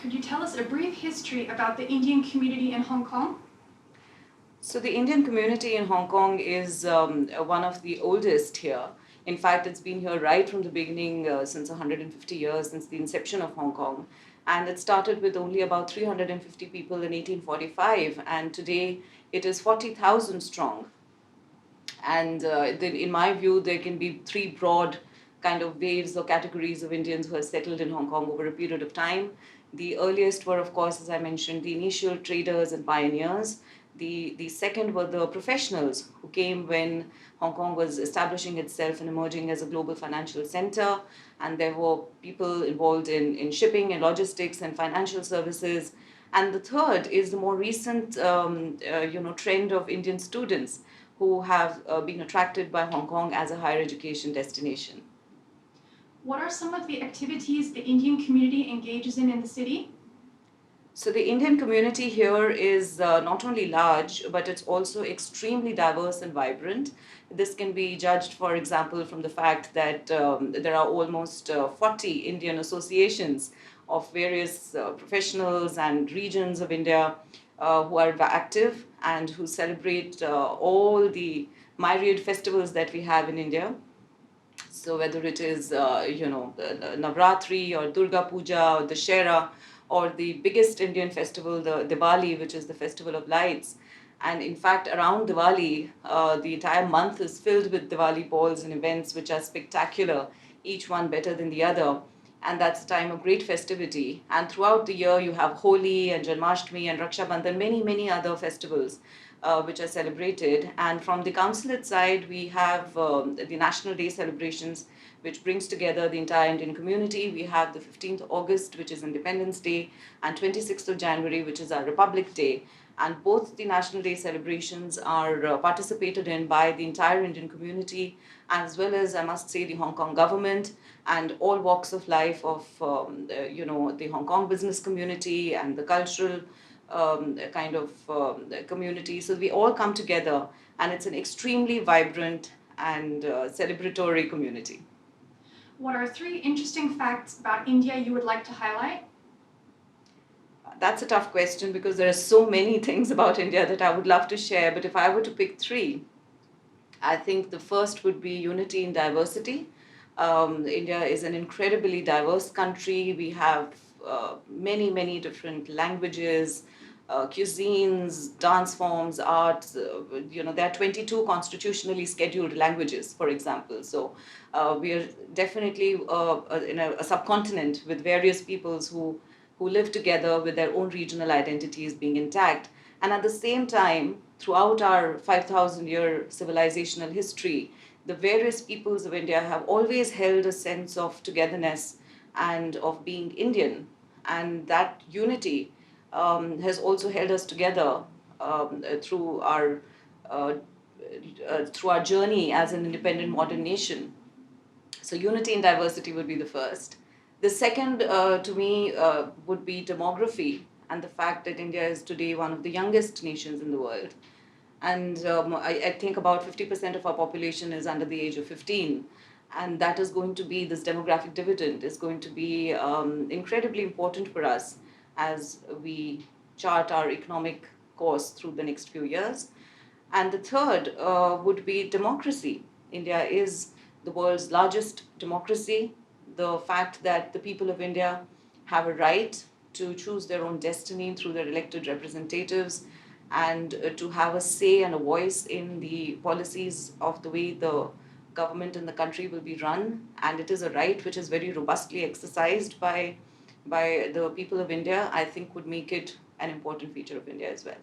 Could you tell us a brief history about the Indian community in Hong Kong? So the Indian community in Hong Kong is one of the oldest here. In fact, it's been here right from the beginning, since 150 years, since the inception of Hong Kong. And it started with only about 350 people in 1845, and today it is 40,000 strong. And in my view, there can be three broad kind of waves or categories of Indians who have settled in Hong Kong over a period of time. The earliest were, of course, as I mentioned, the initial traders and pioneers. The second were the professionals who came when Hong Kong was establishing itself and emerging as a global financial center. And there were people involved in shipping and logistics and financial services. And the third is the more recent trend of Indian students who have been attracted by Hong Kong as a higher education destination. What are some of the activities the Indian community engages in the city? So the Indian community here is not only large, but it's also extremely diverse and vibrant. This can be judged, for example, from the fact that there are almost 40 Indian associations of various professionals and regions of India who are active and who celebrate all the myriad festivals that we have in India. So whether it is, Navratri or Durga Puja or Dussehra, or the biggest Indian festival, the Diwali, which is the festival of lights. And in fact, around Diwali, the entire month is filled with Diwali balls and events which are spectacular, each one better than the other. And that's a time of great festivity. And throughout the year, you have Holi and Janmashtami and Raksha Bandhan, many, many other festivals which are celebrated. And from the consulate side, we have the National Day celebrations, which brings together the entire Indian community. We have the 15th August, which is Independence Day, and 26th of January, which is our Republic Day. And both the National Day celebrations are participated in by the entire Indian community, as well as, I must say, the Hong Kong government and all walks of life of, the Hong Kong business community and the cultural community. So we all come together, and it's an extremely vibrant and celebratory community. What are three interesting facts about India you would like to highlight? That's a tough question because there are so many things about India that I would love to share. But if I were to pick three, I think the first would be unity in diversity. India is an incredibly diverse country. We have many, many different languages, cuisines, dance forms, arts. There are 22 constitutionally scheduled languages, for example. So we are definitely in a subcontinent with various peoples who live together with their own regional identities being intact. And at the same time, throughout our 5,000-year civilizational history, the various peoples of India have always held a sense of togetherness and of being Indian. And that unity has also held us together through our journey as an independent modern nation. So unity in diversity would be the first. The second, to me, would be demography and the fact that India is today one of the youngest nations in the world. And I think about 50% of our population is under the age of 15. And that is going to be, this demographic dividend is going to be incredibly important for us as we chart our economic course through the next few years. And the third would be democracy. India is the world's largest democracy. The fact that the people of India have a right to choose their own destiny through their elected representatives and to have a say and a voice in the policies of the way the government in the country will be run. And it is a right which is very robustly exercised by the people of India, I think would make it an important feature of India as well.